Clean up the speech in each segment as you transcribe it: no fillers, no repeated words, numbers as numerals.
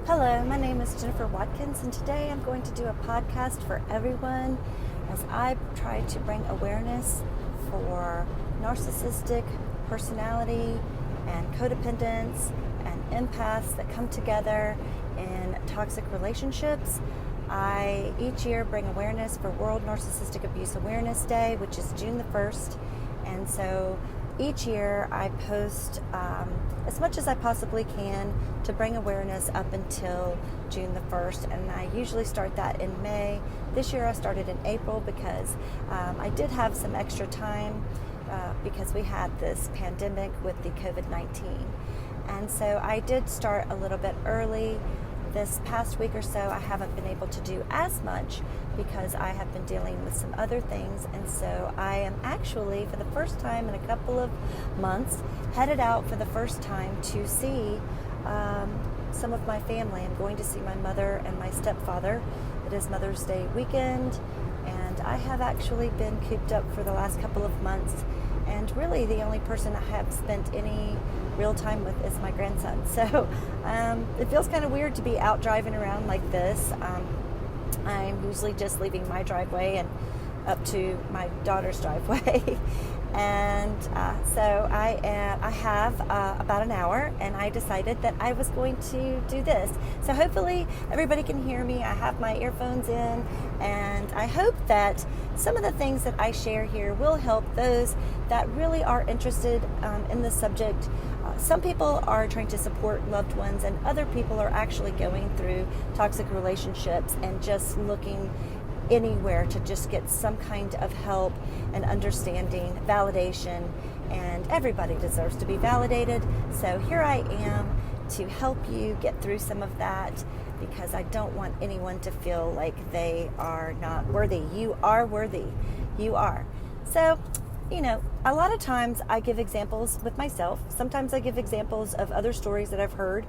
Hello, my name is Jennifer Watkins, and today I'm going to do a podcast for everyone as I try to bring awareness for narcissistic personality and codependence and empaths that come together in toxic relationships. I each year bring awareness for World Narcissistic Abuse Awareness Day, which is June the 1st, and so each year I post as much as I possibly can to bring awareness up until June the 1st, and I usually start that in May. This year I started in April because I did have some extra time because we had this pandemic with the COVID-19, and so I did start a little bit early. This past week or so I haven't been able to do as much because I have been dealing with some other things, and so I am actually, for the first time in a couple of months, headed out for the first time to see some of my family. I'm going to see my mother and my stepfather. It is Mother's Day weekend, and I have actually been cooped up for the last couple of months, and really the only person I have spent any real time with is my grandson. So it feels kind of weird to be out driving around like this. I'm usually just leaving my driveway and up to my daughter's driveway. And so I have about an hour, and I decided that I was going to do this. So hopefully everybody can hear me. I have my earphones in, and I hope that some of the things that I share here will help those that really are interested in this subject. Some people are trying to support loved ones, and other people are actually going through toxic relationships and just looking anywhere to just get some kind of help and understanding, validation, and everybody deserves to be validated. So here I am to help you get through some of that, because I don't want anyone to feel like they are not worthy. You are worthy. You are. So, a lot of times I give examples with myself. Sometimes I give examples of other stories that I've heard,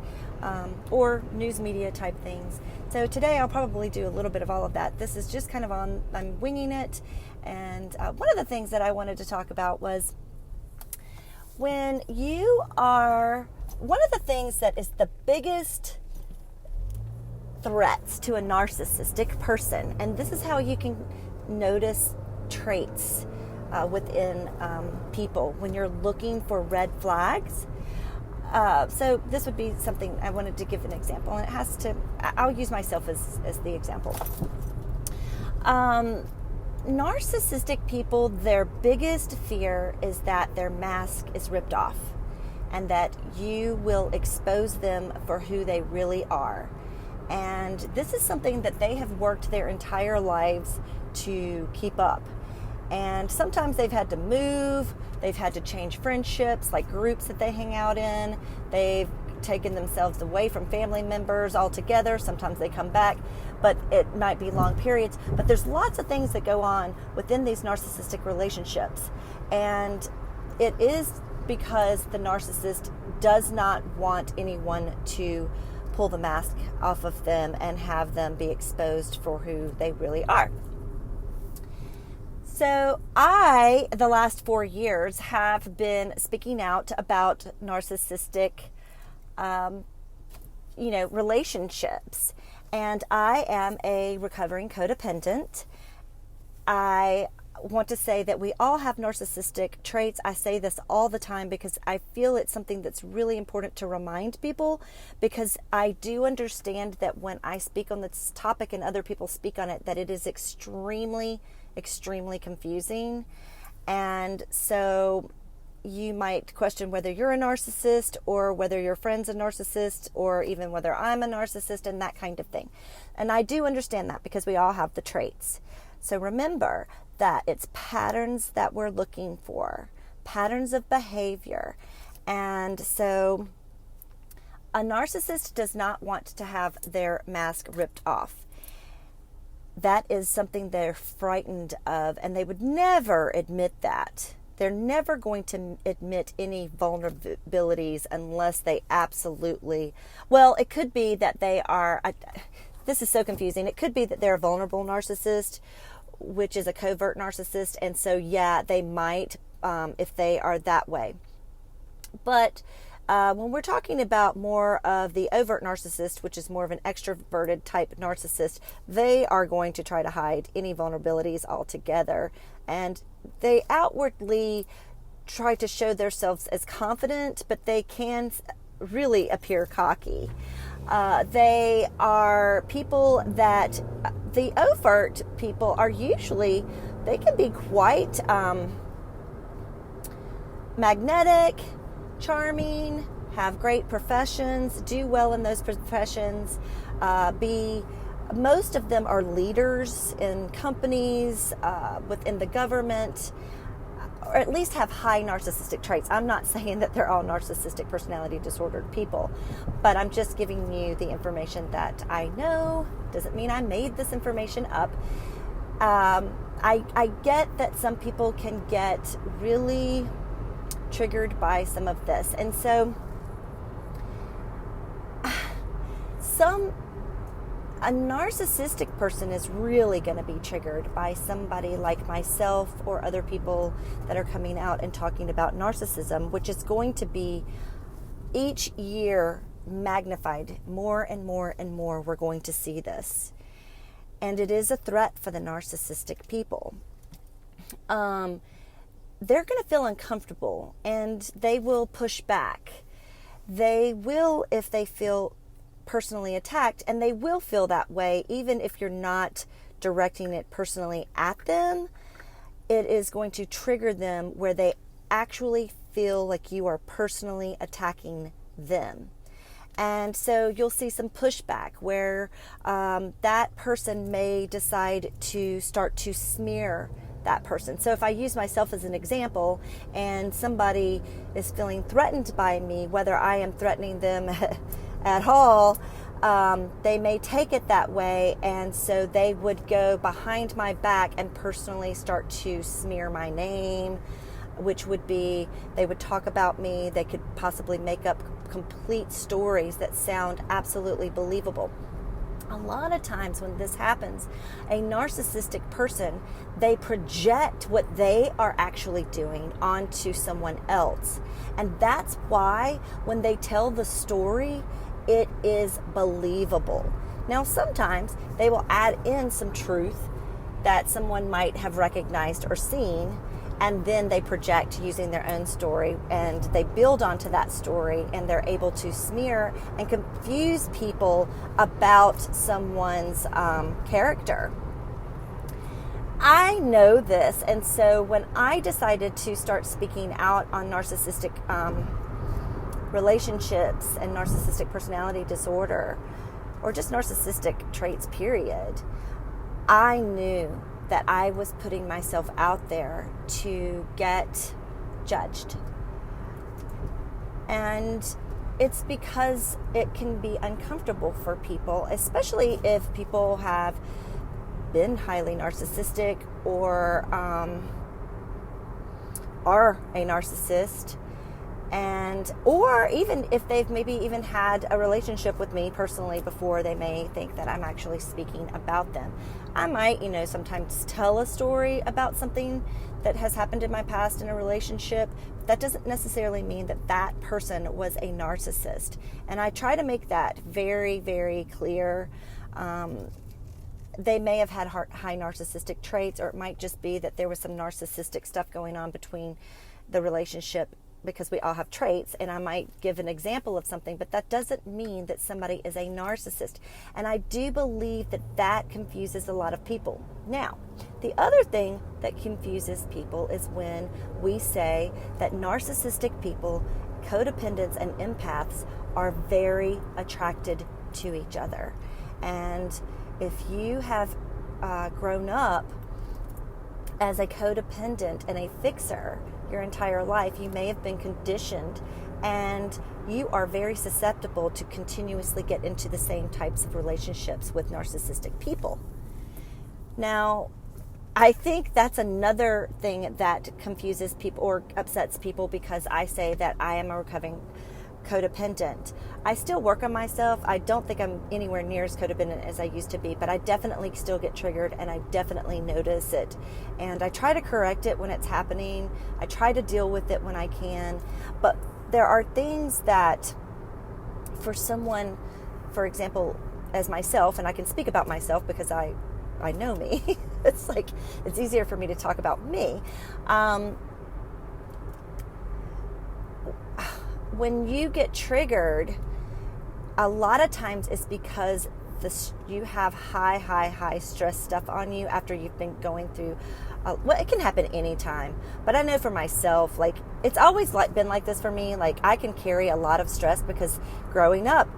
or news media type things. So today I'll probably do a little bit of all of that. This is just kind of I'm winging it. And one of the things that I wanted to talk about was one of the things that is the biggest threats to a narcissistic person, and this is how you can notice traits within people when you're looking for red flags. So this would be something I wanted to give an example, and I'll use myself as the example. Narcissistic people, their biggest fear is that their mask is ripped off and that you will expose them for who they really are. And this is something that they have worked their entire lives to keep up. And sometimes they've had to move, they've had to change friendships, like groups that they hang out in. They've taken themselves away from family members altogether. Sometimes they come back, but it might be long periods. But there's lots of things that go on within these narcissistic relationships. And it is because the narcissist does not want anyone to pull the mask off of them and have them be exposed for who they really are. So the last 4 years, have been speaking out about narcissistic, relationships. And I am a recovering codependent. I want to say that we all have narcissistic traits. I say this all the time because I feel it's something that's really important to remind people, because I do understand that when I speak on this topic and other people speak on it, that it is extremely confusing. And so you might question whether you're a narcissist, or whether your friend's a narcissist, or even whether I'm a narcissist, and that kind of thing. And I do understand that because we all have the traits. So remember that it's patterns that we're looking for, patterns of behavior. And so a narcissist does not want to have their mask ripped off. That is something they're frightened of, and they would never admit that. They're never going to admit any vulnerabilities unless they absolutely, it could be that they are, this is so confusing. It could be that they're a vulnerable narcissist, which is a covert narcissist, and so they might, if they are that way. But When we're talking about more of the overt narcissist, which is more of an extroverted type narcissist, they are going to try to hide any vulnerabilities altogether. And they outwardly try to show themselves as confident, but they can really appear cocky. They are people that, the overt people are usually, they can be quite magnetic, charming, have great professions, do well in those professions, most of them are leaders in companies, within the government, or at least have high narcissistic traits. I'm not saying that they're all narcissistic personality disordered people, but I'm just giving you the information that I know. Doesn't mean I made this information up. I get that some people can get really triggered by some of this. And so a narcissistic person is really going to be triggered by somebody like myself or other people that are coming out and talking about narcissism, which is going to be each year magnified more and more and more. We're going to see this. And it is a threat for the narcissistic people. They're going to feel uncomfortable and they will push back. They will, if they feel personally attacked, and they will feel that way even if you're not directing it personally at them. It is going to trigger them where they actually feel like you are personally attacking them. And so you'll see some pushback where that person may decide to start to smear that person. So if I use myself as an example and somebody is feeling threatened by me, whether I am threatening them at all, they may take it that way, and so they would go behind my back and personally start to smear my name, which would be, they would talk about me, they could possibly make up complete stories that sound absolutely believable. A lot of times when this happens, a narcissistic person, they project what they are actually doing onto someone else. And that's why when they tell the story, it is believable. Now, sometimes they will add in some truth that someone might have recognized or seen, and then they project using their own story, and they build onto that story, and they're able to smear and confuse people about someone's character. I know this, and so when I decided to start speaking out on narcissistic relationships and narcissistic personality disorder, or just narcissistic traits, period, I knew that I was putting myself out there to get judged. And it's because it can be uncomfortable for people, especially if people have been highly narcissistic or are a narcissist, and or even if they've maybe even had a relationship with me personally before, they may think that I'm actually speaking about them. I might, sometimes tell a story about something that has happened in my past in a relationship. That doesn't necessarily mean that that person was a narcissist. And I try to make that very, very clear. They may have had high narcissistic traits, or it might just be that there was some narcissistic stuff going on between the relationship, because we all have traits, and I might give an example of something, but that doesn't mean that somebody is a narcissist. And I do believe that that confuses a lot of people. Now, the other thing that confuses people is when we say that narcissistic people, codependents, and empaths are very attracted to each other. And if you have grown up as a codependent and a fixer your entire life, you may have been conditioned, and you are very susceptible to continuously get into the same types of relationships with narcissistic people. Now, I think that's another thing that confuses people or upsets people, because I say that I am a recovering codependent. I still work on myself. I don't think I'm anywhere near as codependent as I used to be, but I definitely still get triggered, and I definitely notice it. And I try to correct it when it's happening. I try to deal with it when I can. But there are things that for someone, for example, as myself, and I can speak about myself because I know me. It's like, it's easier for me to talk about me. When you get triggered, a lot of times it's because you have high stress stuff on you after you've been going through, well, it can happen anytime, but I know for myself, like, it's always been like this for me. Like, I can carry a lot of stress because growing up,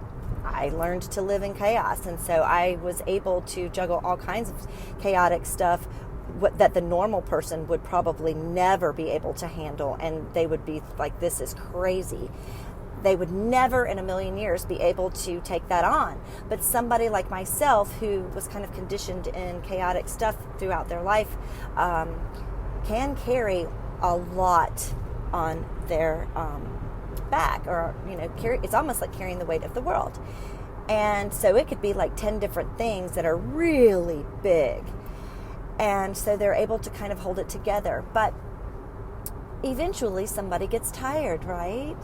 I learned to live in chaos, and so I was able to juggle all kinds of chaotic stuff that the normal person would probably never be able to handle, and they would be like, this is crazy. They would never in a million years be able to take that on. But somebody like myself, who was kind of conditioned in chaotic stuff throughout their life, can carry a lot on their back, or, it's almost like carrying the weight of the world. And so it could be like 10 different things that are really big. And so they're able to kind of hold it together. But eventually somebody gets tired, right?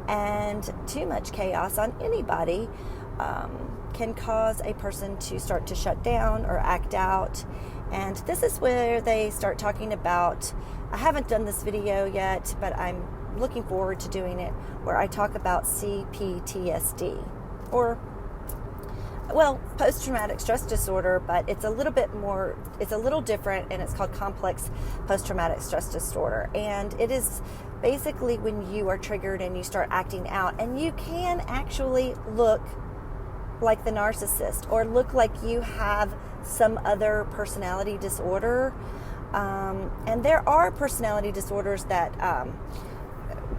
And too much chaos on anybody can cause a person to start to shut down or act out. And this is where they start talking about, I haven't done this video yet, but I'm looking forward to doing it, where I talk about CPTSD, or, well, post-traumatic stress disorder, but it's a little different, and it's called complex post-traumatic stress disorder. And it is basically when you are triggered and you start acting out, and you can actually look like the narcissist, or look like you have some other personality disorder. And there are personality disorders that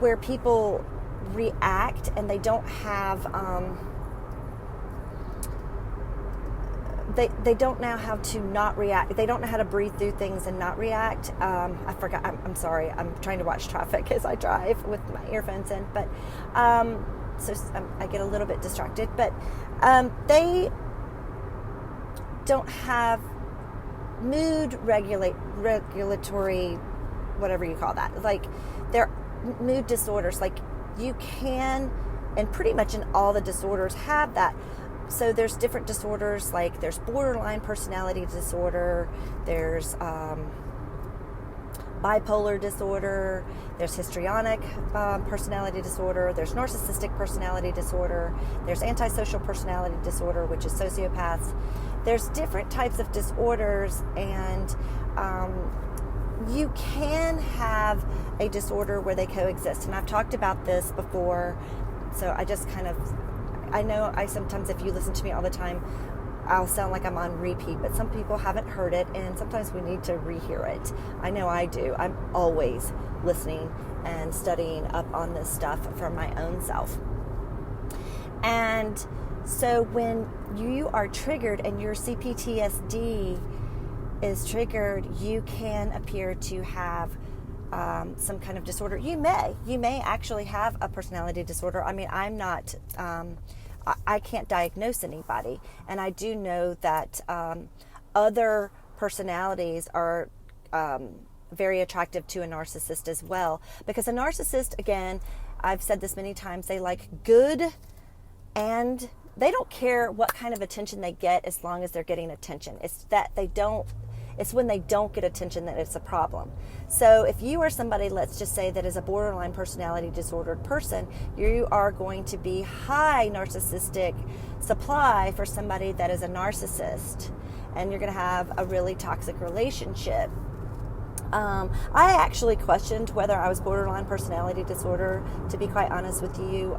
where people react and they don't have they don't know how to not react. They don't know how to breathe through things and not react. I forgot. I'm sorry. I'm trying to watch traffic as I drive with my earphones in. But so I get a little bit distracted. But they don't have mood regulatory, whatever you call that. Like, they're mood disorders. Like, you can, and pretty much in all the disorders have that. So there's different disorders, like there's borderline personality disorder, there's bipolar disorder, there's histrionic personality disorder, there's narcissistic personality disorder, there's antisocial personality disorder, which is sociopaths. There's different types of disorders, and you can have a disorder where they coexist. And I've talked about this before, so I know sometimes, if you listen to me all the time, I'll sound like I'm on repeat, but some people haven't heard it, and sometimes we need to rehear it. I know I do. I'm always listening and studying up on this stuff for my own self. And so when you are triggered and your CPTSD is triggered, you can appear to have some kind of disorder. You may actually have a personality disorder. I mean, I'm not, I can't diagnose anybody. And I do know that other personalities are very attractive to a narcissist as well. Because a narcissist, again, I've said this many times, they like good, and they don't care what kind of attention they get as long as they're getting attention. It's when they don't get attention that it's a problem. So if you are somebody, let's just say, that is a borderline personality disordered person, you are going to be high narcissistic supply for somebody that is a narcissist, and you're going to have a really toxic relationship. I actually questioned whether I was borderline personality disorder, to be quite honest with you,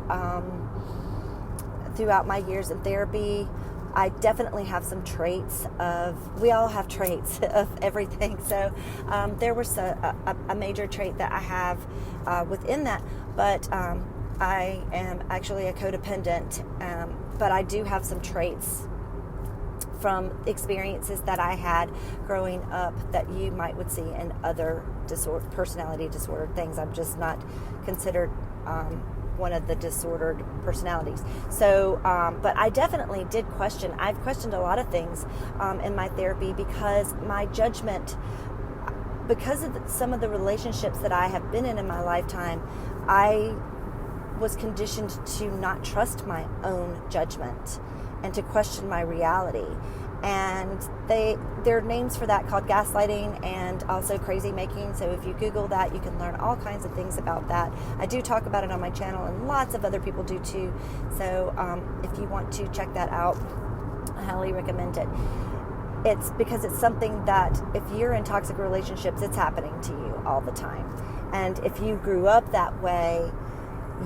throughout my years in therapy. I definitely have some traits we all have traits of everything. So there was a major trait that I have within that, but I am actually a codependent, but I do have some traits from experiences that I had growing up that you would see in other personality disordered things. I'm just not considered one of the disordered personalities. So, but I definitely did question. I've questioned a lot of things in my therapy, because my judgment, because of some of the relationships that I have been in my lifetime, I was conditioned to not trust my own judgment and to question my reality. And there are names for that called gaslighting and also crazy making. So if you Google that, you can learn all kinds of things about that. I do talk about it on my channel, and lots of other people do too. So if you want to check that out, I highly recommend it. It's because it's something that if you're in toxic relationships, it's happening to you all the time. And if you grew up that way,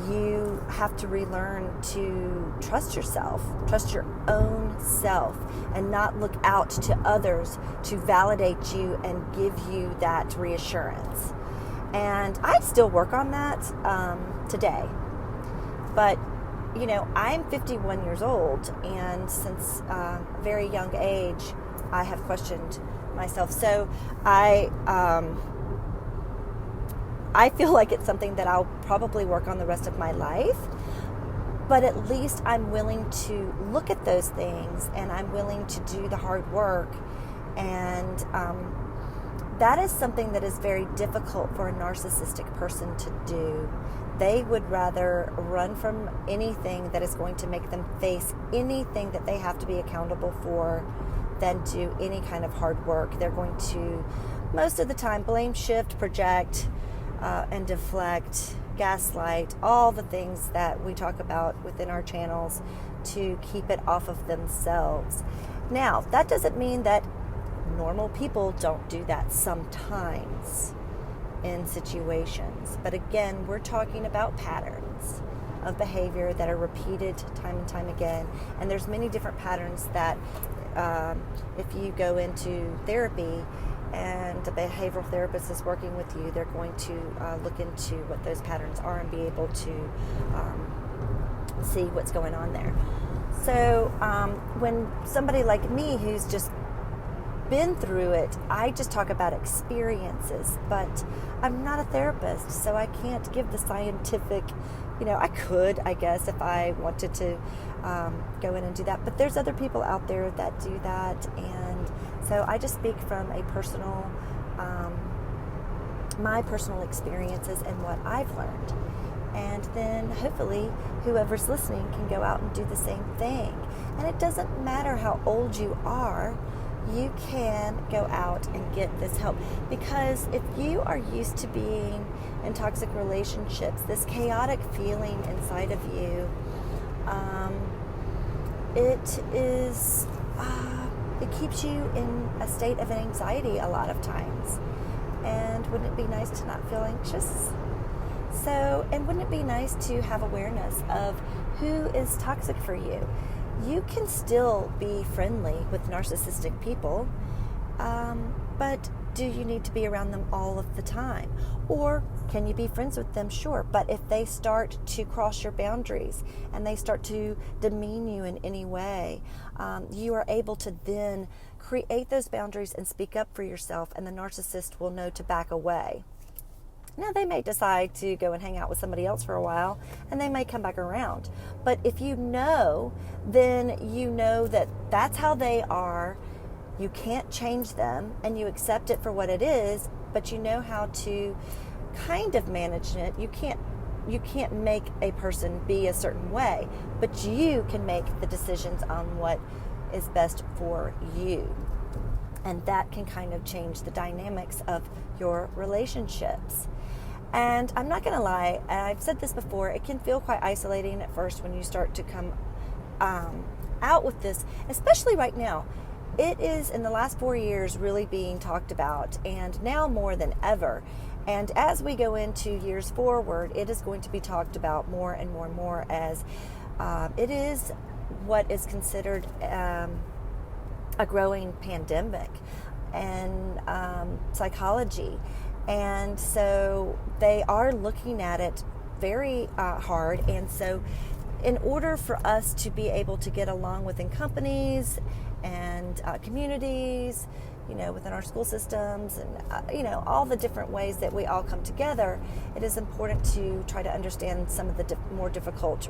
you have to relearn to trust yourself, trust your own self, and not look out to others to validate you and give you that reassurance. And I still work on that today. But, you know, I'm 51 years old, and since a very young age, I have questioned myself. So I feel like it's something that I'll probably work on the rest of my life, but at least I'm willing to look at those things, and I'm willing to do the hard work. And that is something that is very difficult for a narcissistic person to do. They would rather run from anything that is going to make them face anything that they have to be accountable for than do any kind of hard work. They're going to, most of the time, blame, shift, project, and deflect, gaslight, all the things that we talk about within our channels to keep it off of themselves. Now, that doesn't mean that normal people don't do that sometimes in situations. But again, we're talking about patterns of behavior that are repeated time and time again. And there's many different patterns that if you go into therapy and a behavioral therapist is working with you, they're going to look into what those patterns are and be able to see what's going on there. So when somebody like me who's just been through it, I just talk about experiences, but I'm not a therapist, so I can't give the scientific, I could, I guess, if I wanted to go in and do that, but there's other people out there that do that, and so I just speak from a personal, my personal experiences and what I've learned. And then hopefully whoever's listening can go out and do the same thing. And it doesn't matter how old you are, you can go out and get this help. Because if you are used to being in toxic relationships, this chaotic feeling inside of you, it keeps you in a state of anxiety a lot of times. And wouldn't it be nice to not feel anxious? So, and wouldn't it be nice to have awareness of who is toxic for you? You can still be friendly with narcissistic people, but do you need to be around them all of the time? Or can you be friends with them? Sure, but if they start to cross your boundaries and they start to demean you in any way, you are able to then create those boundaries and speak up for yourself, and the narcissist will know to back away. Now, they may decide to go and hang out with somebody else for a while, and they may come back around. But if you know, then you know that that's how they are. You can't change them, and you accept it for what it is, but you know how to kind of manage it. You can't make a person be a certain way, but you can make the decisions on what is best for you. And that can kind of change the dynamics of your relationships. And I'm not going to lie, and I've said this before, it can feel quite isolating at first when you start to come out with this, especially right now. It is, in the last 4 years, really being talked about, and now more than ever. And as we go into years forward, it is going to be talked about more and more and more, as it is what is considered a growing pandemic and psychology. And so they are looking at it very hard. And so in order for us to be able to get along within companies and communities, within our school systems and, all the different ways that we all come together, it is important to try to understand some of the more difficult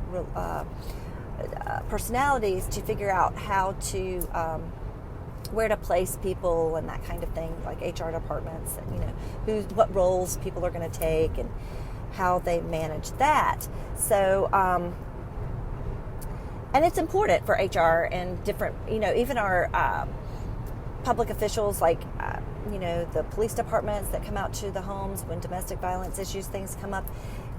personalities to figure out how to where to place people and that kind of thing, like HR departments, and what roles people are going to take and how they manage that. So, and it's important for HR and different, even our public officials, like, the police departments that come out to the homes when domestic violence issues, things come up,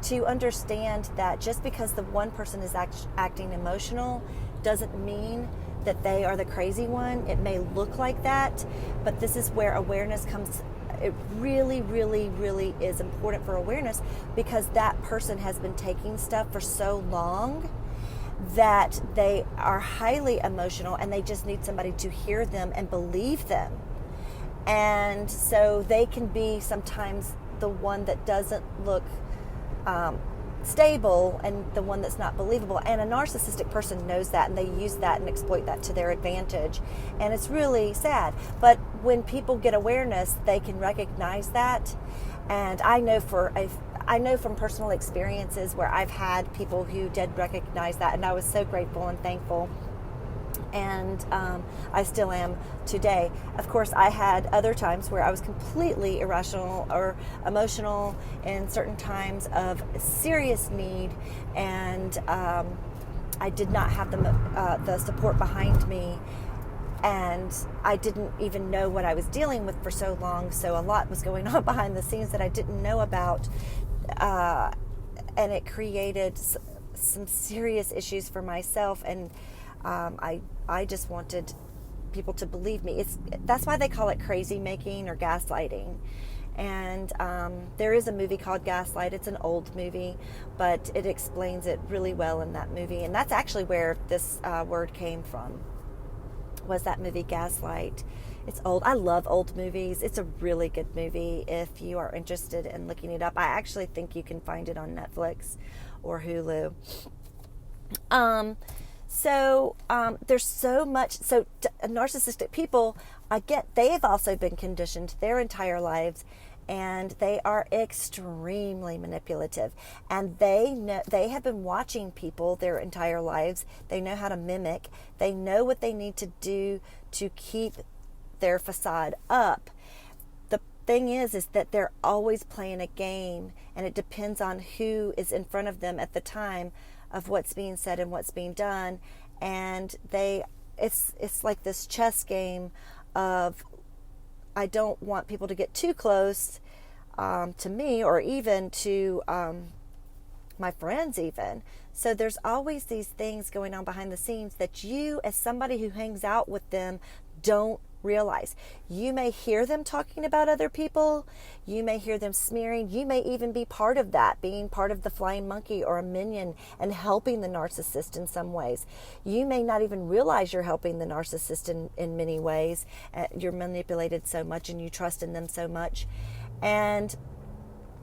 to understand that just because the one person is acting emotional doesn't mean that they are the crazy one. It may look like that, but this is where awareness comes. It really, really, really is important for awareness, because that person has been taking stuff for so long that they are highly emotional, and they just need somebody to hear them and believe them. And so they can be sometimes the one that doesn't look stable and the one that's not believable. And a narcissistic person knows that, and they use that and exploit that to their advantage. And it's really sad. But when people get awareness, they can recognize that. And I know from personal experiences where I've had people who did recognize that, and I was so grateful and thankful. And I still am today. Of course, I had other times where I was completely irrational or emotional in certain times of serious need, and I did not have the support behind me, and I didn't even know what I was dealing with for so long. So a lot was going on behind the scenes that I didn't know about, and it created some serious issues for myself. And I just wanted people to believe me. That's why they call it crazy making or gaslighting. And there is a movie called Gaslight. It's an old movie, but it explains it really well in that movie. And that's actually where this word came from, was that movie Gaslight. It's old. I love old movies. It's a really good movie if you are interested in looking it up. I actually think you can find it on Netflix or Hulu. So there's so much. So narcissistic people, they've also been conditioned their entire lives, and they are extremely manipulative. And they have been watching people their entire lives. They know how to mimic. They know what they need to do to keep their facade up. The thing is that they're always playing a game, and it depends on who is in front of them at the time of what's being said and what's being done. And it's like this chess game of, I don't want people to get too close to me, or even to my friends even. So there's always these things going on behind the scenes that you, as somebody who hangs out with them, don't realize. You may hear them talking about other people. You may hear them smearing. You may even be part of that, being part of the flying monkey or a minion and helping the narcissist in some ways. You may not even realize you're helping the narcissist in many ways. You're manipulated so much and you trust in them so much. And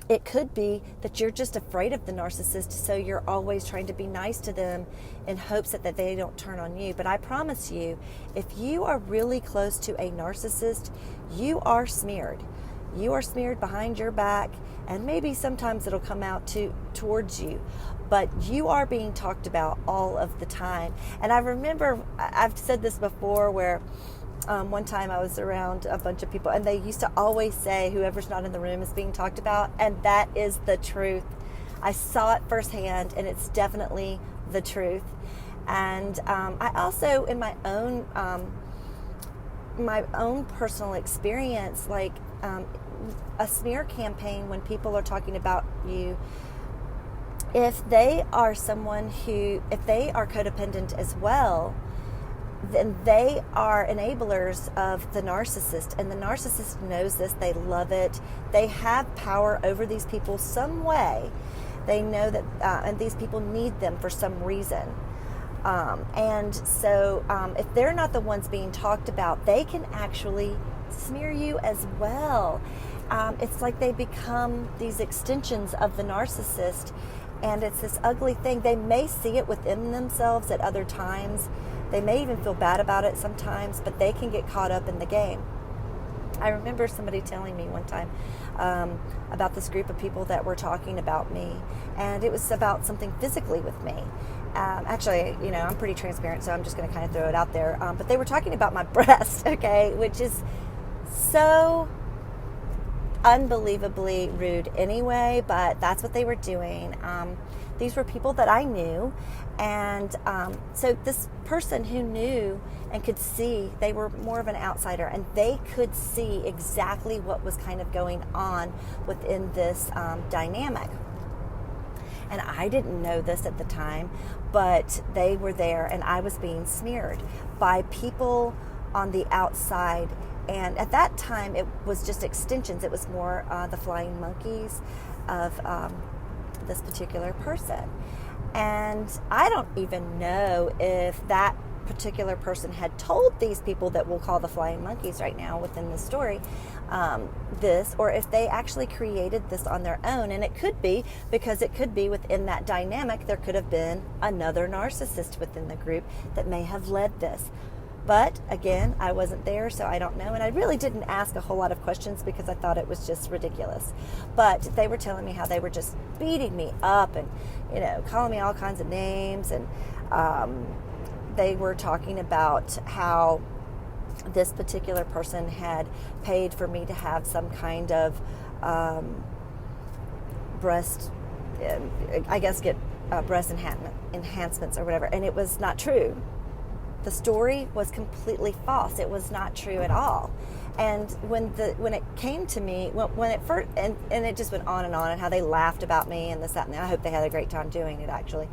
it could be that you're just afraid of the narcissist, so you're always trying to be nice to them in hopes that they don't turn on you. But I promise you, if you are really close to a narcissist, you are smeared. You are smeared behind your back, and maybe sometimes it'll come out towards you. But you are being talked about all of the time. And I remember, I've said this before, where one time I was around a bunch of people, and they used to always say whoever's not in the room is being talked about, and that is the truth. I saw it firsthand, and it's definitely the truth. And I also, in my own personal experience, like a smear campaign, when people are talking about you, if they are if they are codependent as well, then they are enablers of the narcissist, and the narcissist knows this. They love it. They have power over these people some way. They know that, and these people need them for some reason. And so if they're not the ones being talked about, they can actually smear you as well. It's like they become these extensions of the narcissist, and it's this ugly thing. They may see it within themselves at other times. They may even feel bad about it sometimes, but they can get caught up in the game. I remember somebody telling me one time about this group of people that were talking about me, and it was about something physically with me. Actually, I'm pretty transparent, so I'm just going to kind of throw it out there. But they were talking about my breast, okay, which is so unbelievably rude anyway, but that's what they were doing. These were people that I knew, and so this person who knew and could see, they were more of an outsider, and they could see exactly what was kind of going on within this dynamic. And I didn't know this at the time, but they were there, and I was being smeared by people on the outside. And at that time, it was just extensions. It was more the flying monkeys of this particular person. And I don't even know if that particular person had told these people that we'll call the flying monkeys right now within the story this, or if they actually created this on their own. And it could be, because it could be within that dynamic, there could have been another narcissist within the group that may have led this. But again, I wasn't there, so I don't know. And I really didn't ask a whole lot of questions because I thought it was just ridiculous. But they were telling me how they were just beating me up and, calling me all kinds of names. And they were talking about how this particular person had paid for me to have some kind of breast, I guess get breast enhancements or whatever. And it was not true. The story was completely false. It was not true at all. And when it came to me, when it first, and it just went on, and how they laughed about me and this, that, and that. I hope they had a great time doing it, actually.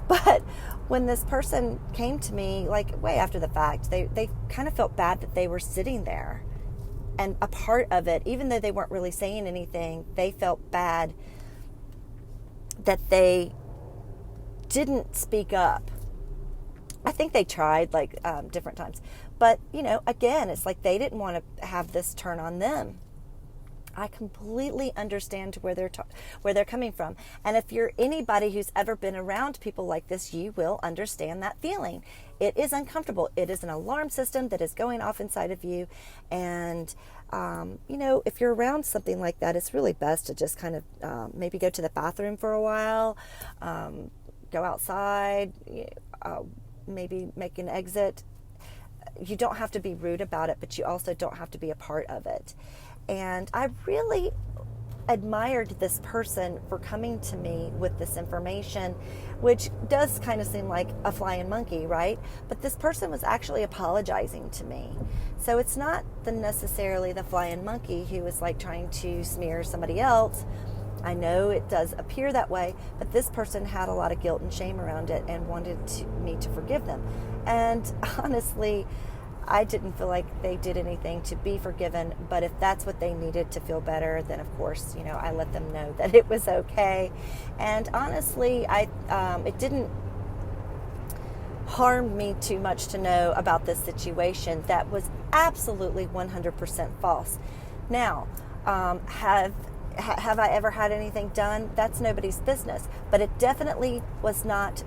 But when this person came to me, like way after the fact, they kind of felt bad that they were sitting there. And a part of it, even though they weren't really saying anything, they felt bad that they didn't speak up. I think they tried different times. But, again, it's like they didn't want to have this turn on them. I completely understand where they're coming from. And if you're anybody who's ever been around people like this, you will understand that feeling. It is uncomfortable. It is an alarm system that is going off inside of you. And, if you're around something like that, it's really best to just kind of maybe go to the bathroom for a while, go outside, maybe make an exit. You don't have to be rude about it, but you also don't have to be a part of it. And I really admired this person for coming to me with this information, which does kind of seem like a flying monkey, right? But this person was actually apologizing to me. So it's not necessarily the flying monkey who was like trying to smear somebody else. I know it does appear that way, but this person had a lot of guilt and shame around it and wanted me to forgive them. And honestly, I didn't feel like they did anything to be forgiven, but if that's what they needed to feel better, then of course, I let them know that it was okay. And honestly, it didn't harm me too much to know about this situation that was absolutely 100% false. Now, have I ever had anything done? That's nobody's business. But it definitely was not,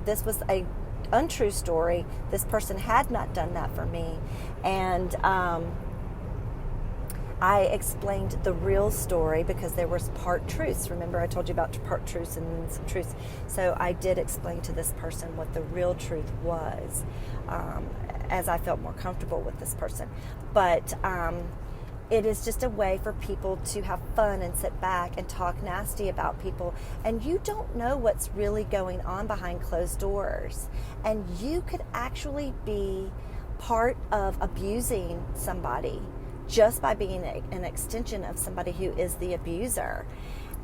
this was a untrue story. This person had not done that for me. And I explained the real story because there was part truths. Remember, I told you about part truths and some truths. So I did explain to this person what the real truth was, as I felt more comfortable with this person. But it is just a way for people to have fun and sit back and talk nasty about people. And you don't know what's really going on behind closed doors. And you could actually be part of abusing somebody just by being an extension of somebody who is the abuser.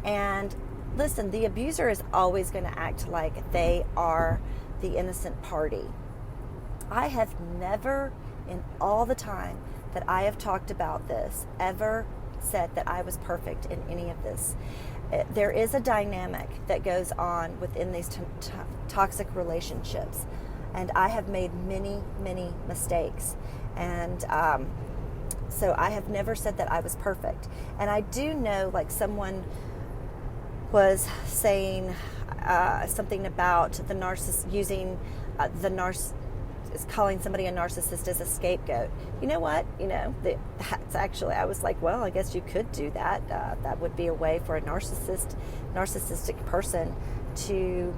And listen, the abuser is always going to act like they are the innocent party. I have never, in all the time that I have talked about this, ever said that I was perfect in any of this. There is a dynamic that goes on within these toxic relationships, and I have made many, many mistakes. And so I have never said that I was perfect. And I do know, like, someone was saying something about the narcissist using is calling somebody a narcissist as a scapegoat. You know what? That's actually, I was like, well, I guess you could do that. That would be a way for a narcissistic person to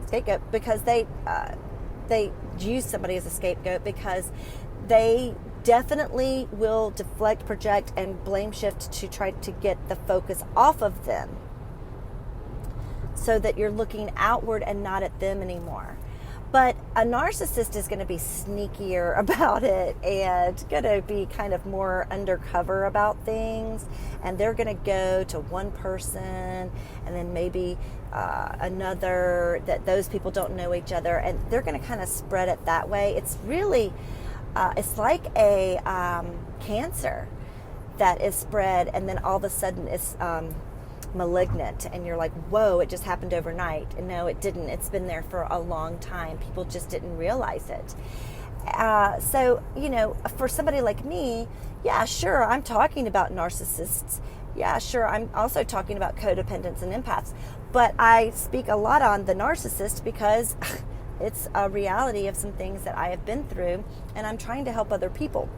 scapegoat, because they use somebody as a scapegoat because they definitely will deflect, project, and blame shift to try to get the focus off of them so that you're looking outward and not at them anymore. But a narcissist is going to be sneakier about it and going to be kind of more undercover about things. And they're going to go to one person and then maybe another, that those people don't know each other. And they're going to kind of spread it that way. It's really, it's like a cancer that is spread and then all of a sudden it's malignant, and you're like, whoa, it just happened overnight. And no, it didn't. It's been there for a long time. People just didn't realize it. So, for somebody like me, yeah, sure, I'm talking about narcissists. Yeah, sure, I'm also talking about codependents and empaths. But I speak a lot on the narcissist because it's a reality of some things that I have been through, and I'm trying to help other people.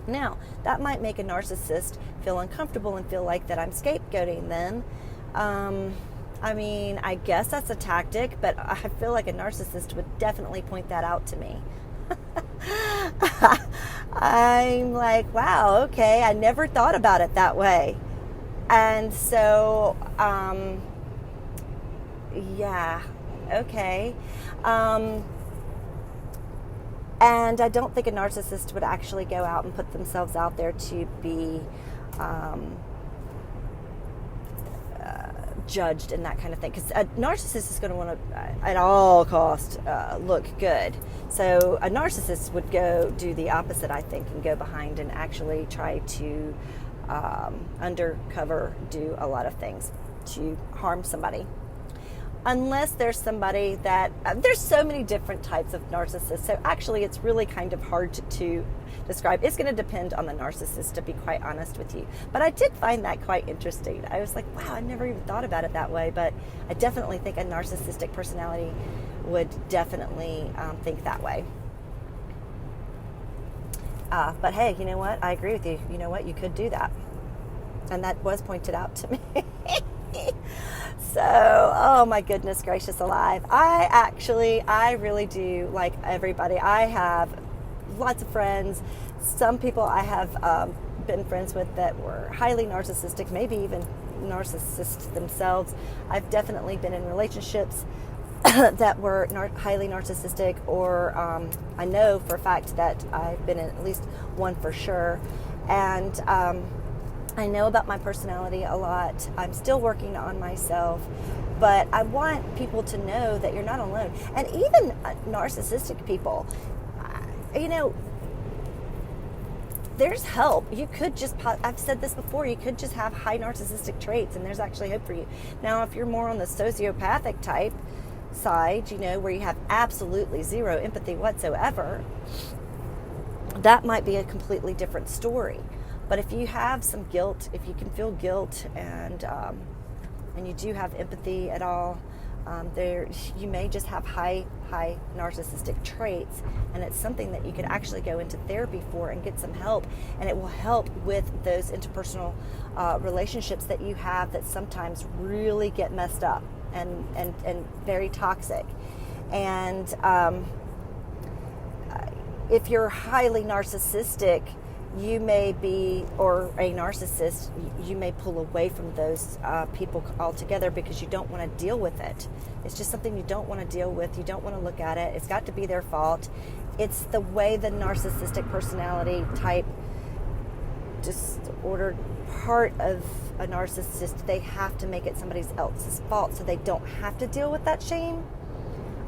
Now, that might make a narcissist feel uncomfortable and feel like that I'm scapegoating them. I guess that's a tactic, but I feel like a narcissist would definitely point that out to me. I'm like, wow, okay, I never thought about it that way. And so, yeah, okay. And I don't think a narcissist would actually go out and put themselves out there to be judged and that kind of thing. Because a narcissist is going to want to, at all costs, look good. So a narcissist would go do the opposite, I think, and go behind and actually try to undercover do a lot of things to harm somebody. Unless there's somebody that, there's so many different types of narcissists, so actually it's really kind of hard to describe. It's going to depend on the narcissist, to be quite honest with you. But I did find that quite interesting. I was like, wow, I never even thought about it that way, but I definitely think a narcissistic personality would definitely think that way. But hey, you know what? I agree with you. You know what? You could do that. And that was pointed out to me. So, oh my goodness gracious alive. I really do like everybody. I have lots of friends. Some people I have been friends with that were highly narcissistic, maybe even narcissists themselves. I've definitely been in relationships that were highly narcissistic, or I know for a fact that I've been in at least one for sure. And I know about my personality a lot. I'm still working on myself, but I want people to know that you're not alone. And even narcissistic people, there's help. You could just, I've said this before, you could just have high narcissistic traits and there's actually hope for you. Now, if you're more on the sociopathic type side, where you have absolutely zero empathy whatsoever, that might be a completely different story. But if you have some guilt, if you can feel guilt and you do have empathy at all, you may just have high narcissistic traits, and it's something that you could actually go into therapy for and get some help, and it will help with those interpersonal relationships that you have that sometimes really get messed up and very toxic. And if you're highly narcissistic, you may be, or a narcissist, you may pull away from those people altogether because you don't want to deal with it. It's just something you don't want to deal with. You don't want to look at it. It's got to be their fault. It's the way the narcissistic personality type disordered part of a narcissist, they have to make it somebody else's fault so they don't have to deal with that shame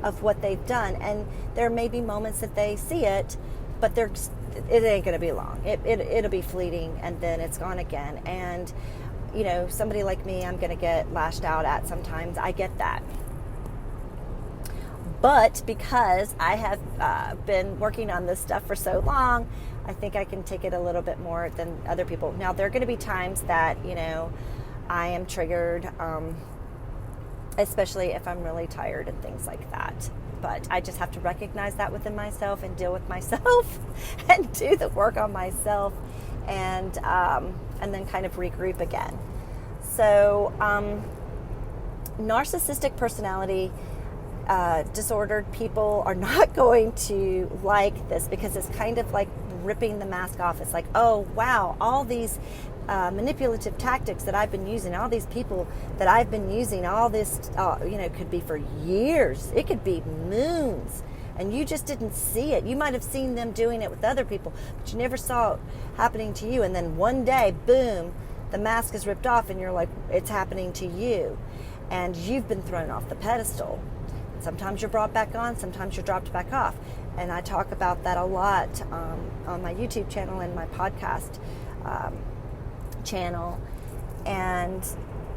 of what they've done. And there may be moments that they see it, but it ain't going to be long. It'll be fleeting, and then it's gone again. And, somebody like me, I'm going to get lashed out at sometimes. I get that. But because I have been working on this stuff for so long, I think I can take it a little bit more than other people. Now, there are going to be times that, I am triggered, especially if I'm really tired and things like that. But I just have to recognize that within myself and deal with myself and do the work on myself, and then kind of regroup again. So narcissistic personality disordered people are not going to like this, because it's kind of like ripping the mask off. It's like, oh wow, all these manipulative tactics that I've been using, all these people that I've been using, all this, could be for years, it could be moons, and you just didn't see it. You might have seen them doing it with other people, but you never saw it happening to you. And then one day, boom, the mask is ripped off, and you're like, it's happening to you, and you've been thrown off the pedestal. Sometimes you're brought back on, sometimes you're dropped back off. And I talk about that a lot on my YouTube channel and my podcast channel. And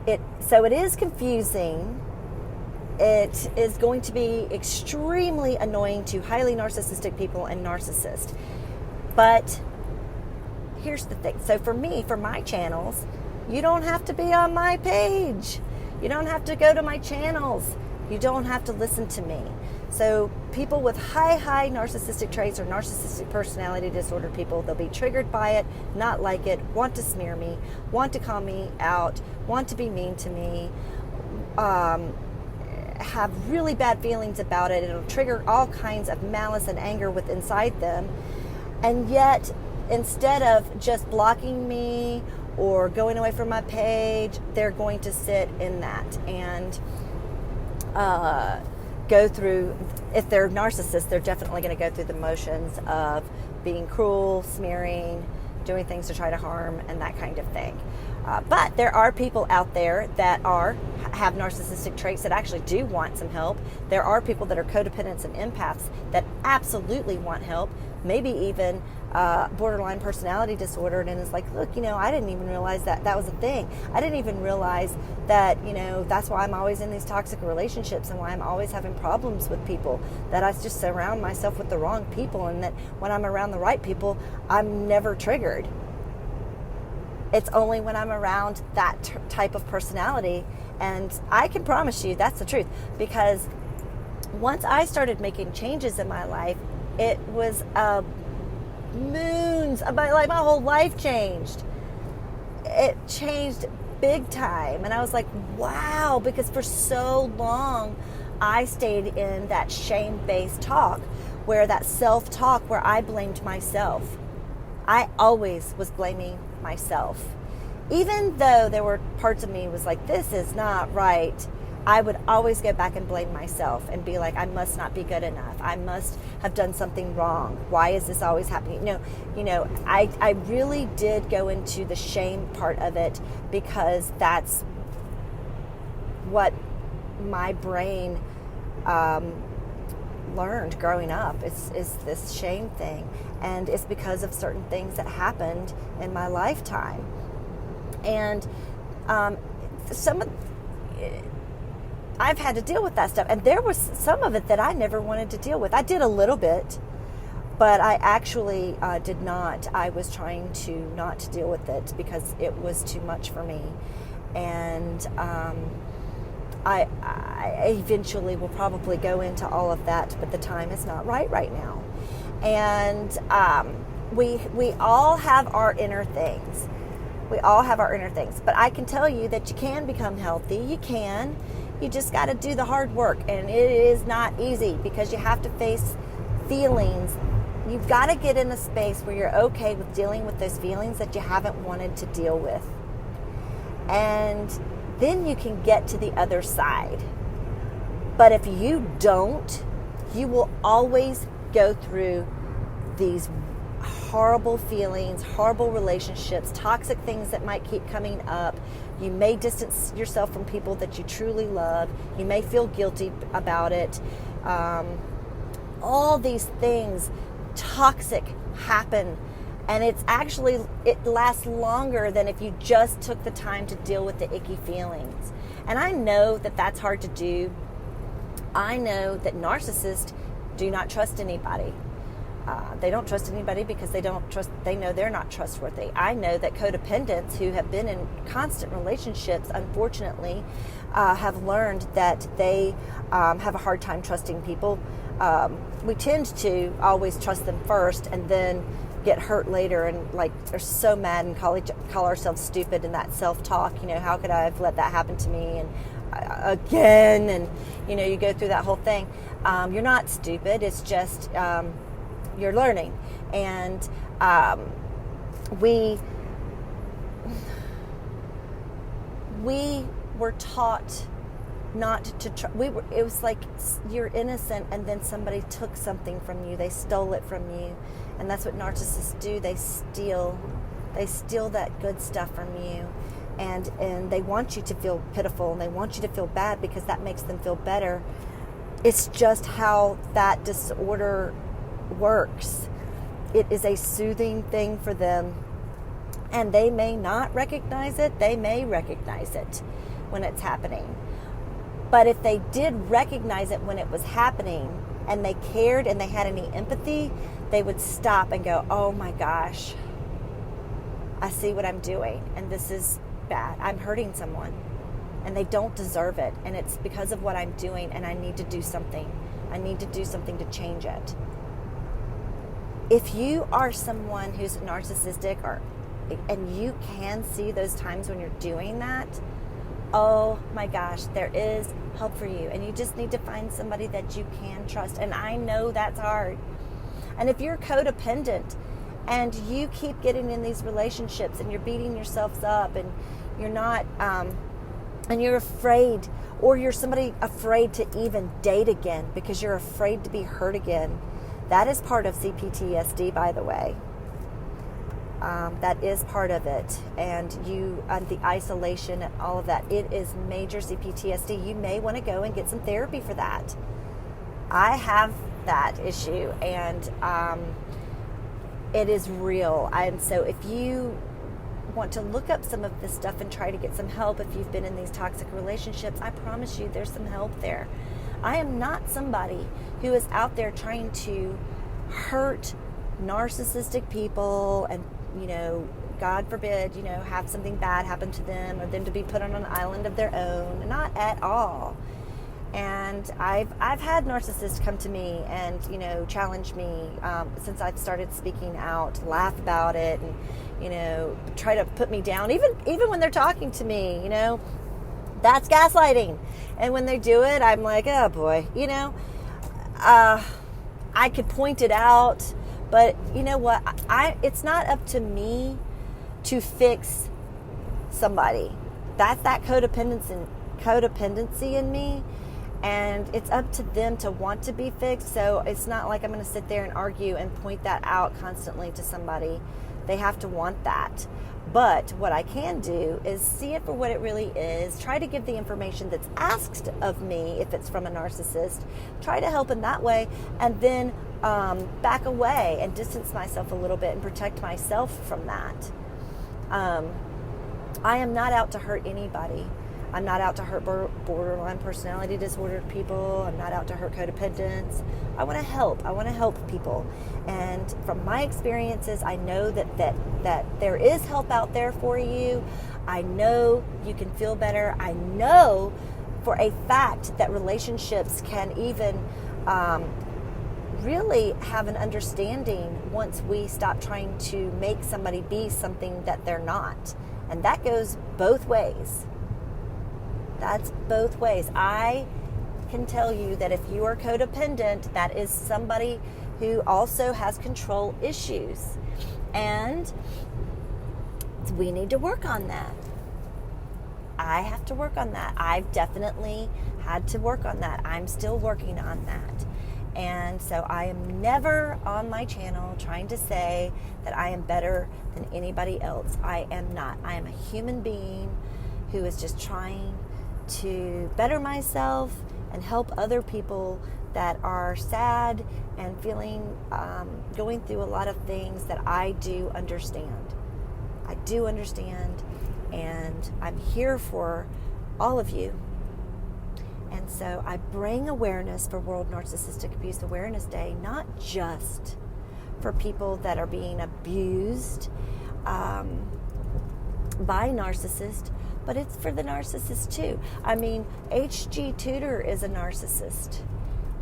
it is confusing. It is going to be extremely annoying to highly narcissistic people and narcissists. But here's the thing. So for me, for my channels, you don't have to be on my page. You don't have to go to my channels. You don't have to listen to me. So people with high narcissistic traits or narcissistic personality disorder people, they'll be triggered by it, not like it, want to smear me, want to call me out, want to be mean to me, have really bad feelings about it. It'll trigger all kinds of malice and anger within inside them. And yet, instead of just blocking me or going away from my page, they're going to sit in that and go through, if they're narcissists, they're definitely going to go through the motions of being cruel, smearing, doing things to try to harm, and that kind of thing. But there are people out there that have narcissistic traits that actually do want some help. There are people that are codependents and empaths that absolutely want help, maybe even borderline personality disorder, and it's like, look, I didn't even realize that was a thing. I didn't even realize that, that's why I'm always in these toxic relationships and why I'm always having problems with people, that I just surround myself with the wrong people, and that when I'm around the right people, I'm never triggered. It's only when I'm around that type of personality, and I can promise you that's the truth, because once I started making changes in my life, it was moons. My whole life changed. It changed big time, and I was like, wow, because for so long I stayed in that shame-based talk, where that self-talk where I blamed myself. I always was blaming myself. Even though there were parts of me was like, this is not right, I would always go back and blame myself and be like, I must not be good enough. I must have done something wrong. Why is this always happening? I really did go into the shame part of it, because that's what my brain learned growing up, is this shame thing. And it's because of certain things that happened in my lifetime. And I've had to deal with that stuff. And there was some of it that I never wanted to deal with. I did a little bit, but I actually did not. I was trying to not deal with it because it was too much for me. And I eventually will probably go into all of that, but the time is not right now. And we all have our inner things. We all have our inner things. But I can tell you that you can become healthy. You can. You just got to do the hard work. And it is not easy, because you have to face feelings. You've got to get in a space where you're okay with dealing with those feelings that you haven't wanted to deal with. And then you can get to the other side. But if you don't, you will always go through these horrible feelings, horrible relationships, toxic things that might keep coming up. You may distance yourself from people that you truly love. You may feel guilty about it. All these things, toxic, happen. And it lasts longer than if you just took the time to deal with the icky feelings. And I know that that's hard to do. I know that narcissists do not trust anybody. They don't trust anybody because they know they're not trustworthy. I know that codependents who have been in constant relationships, unfortunately, have learned that they have a hard time trusting people. We tend to always trust them first and then get hurt later, and are so mad and call ourselves stupid in that self-talk. How could I have let that happen to me? And again, and you go through that whole thing. You're not stupid. It's just you're learning, and we were taught not to try. It was like you're innocent, and then somebody took something from you. They stole it from you, and that's what narcissists do. They steal that good stuff from you, and they want you to feel pitiful, and they want you to feel bad because that makes them feel better. It's just how that disorder works. It is a soothing thing for them, and they may not recognize it. They may recognize it when it's happening. But if they did recognize it when it was happening, and they cared and they had any empathy, they would stop and go, oh my gosh, I see what I'm doing, and this is bad. I'm hurting someone, and they don't deserve it, and it's because of what I'm doing, and I need to do something. I need to do something to change it. If you are someone who's narcissistic, and you can see those times when you're doing that, oh my gosh, there is help for you, and you just need to find somebody that you can trust. And I know that's hard. And if you're codependent and you keep getting in these relationships and you're beating yourselves up, and you're not and you're afraid, or you're somebody afraid to even date again because you're afraid to be hurt again, that is part of CPTSD, by the way. That is part of it, and the isolation and all of that, it is major CPTSD. You may want to go and get some therapy for that. I have that issue, and it is real. And so if you want to look up some of this stuff and try to get some help, if you've been in these toxic relationships, I promise you there's some help there. I am not somebody who is out there trying to hurt narcissistic people and, God forbid, have something bad happen to them, or them to be put on an island of their own. Not at all. And I've had narcissists come to me and, challenge me since I've started speaking out, laugh about it, and, try to put me down. Even when they're talking to me, that's gaslighting. And when they do it, I'm like, oh boy, I could point it out. But you know what? It's not up to me to fix somebody. That's that codependency in me, and it's up to them to want to be fixed. So it's not like I'm going to sit there and argue and point that out constantly to somebody. They have to want that. But what I can do is see it for what it really is, try to give the information that's asked of me if it's from a narcissist, try to help in that way, and then back away and distance myself a little bit and protect myself from that. I am not out to hurt anybody. I'm not out to hurt borderline personality disorder people. I'm not out to hurt codependents. I want to help. I want to help people. And from my experiences, I know that there is help out there for you. I know you can feel better. I know for a fact that relationships can even really have an understanding once we stop trying to make somebody be something that they're not. And that goes both ways. That's both ways. I can tell you that if you are codependent, that is somebody who also has control issues. And we need to work on that. I have to work on that. I've definitely had to work on that. I'm still working on that. And so I am never on my channel trying to say that I am better than anybody else. I am not. I am a human being who is just trying to better myself and help other people that are sad and feeling, going through a lot of things that I do understand. I do understand, and I'm here for all of you. And so I bring awareness for World Narcissistic Abuse Awareness Day, not just for people that are being abused by narcissists, but it's for the narcissist too. I mean, H.G. Tudor is a narcissist,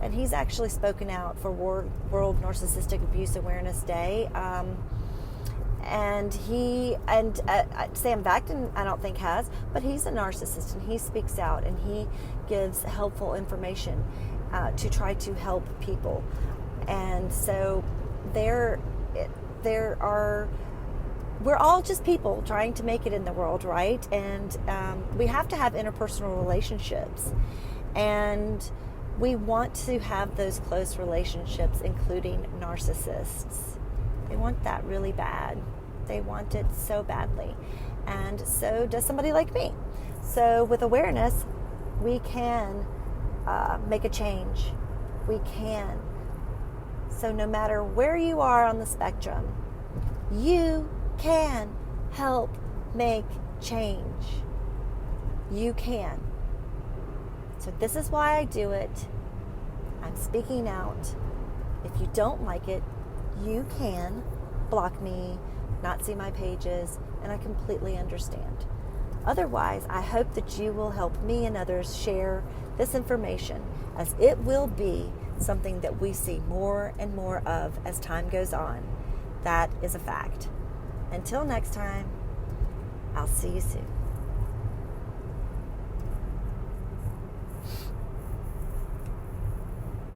and he's actually spoken out for World Narcissistic Abuse Awareness Day. And Sam Vaktin, I don't think has, but he's a narcissist, and he speaks out and he gives helpful information to try to help people. And so we're all just people trying to make it in the world, right? And we have to have interpersonal relationships, and we want to have those close relationships, including narcissists. They want that really bad. They want it so badly. And so does somebody like me. So with awareness, we can make a change. We can. So no matter where you are on the spectrum, you can help make change. You can. So this is why I do it. I'm speaking out. If you don't like it, you can block me, not see my pages, and I completely understand. Otherwise, I hope that you will help me and others share this information, as it will be something that we see more and more of as time goes on. That is a fact. Until next time, I'll see you soon.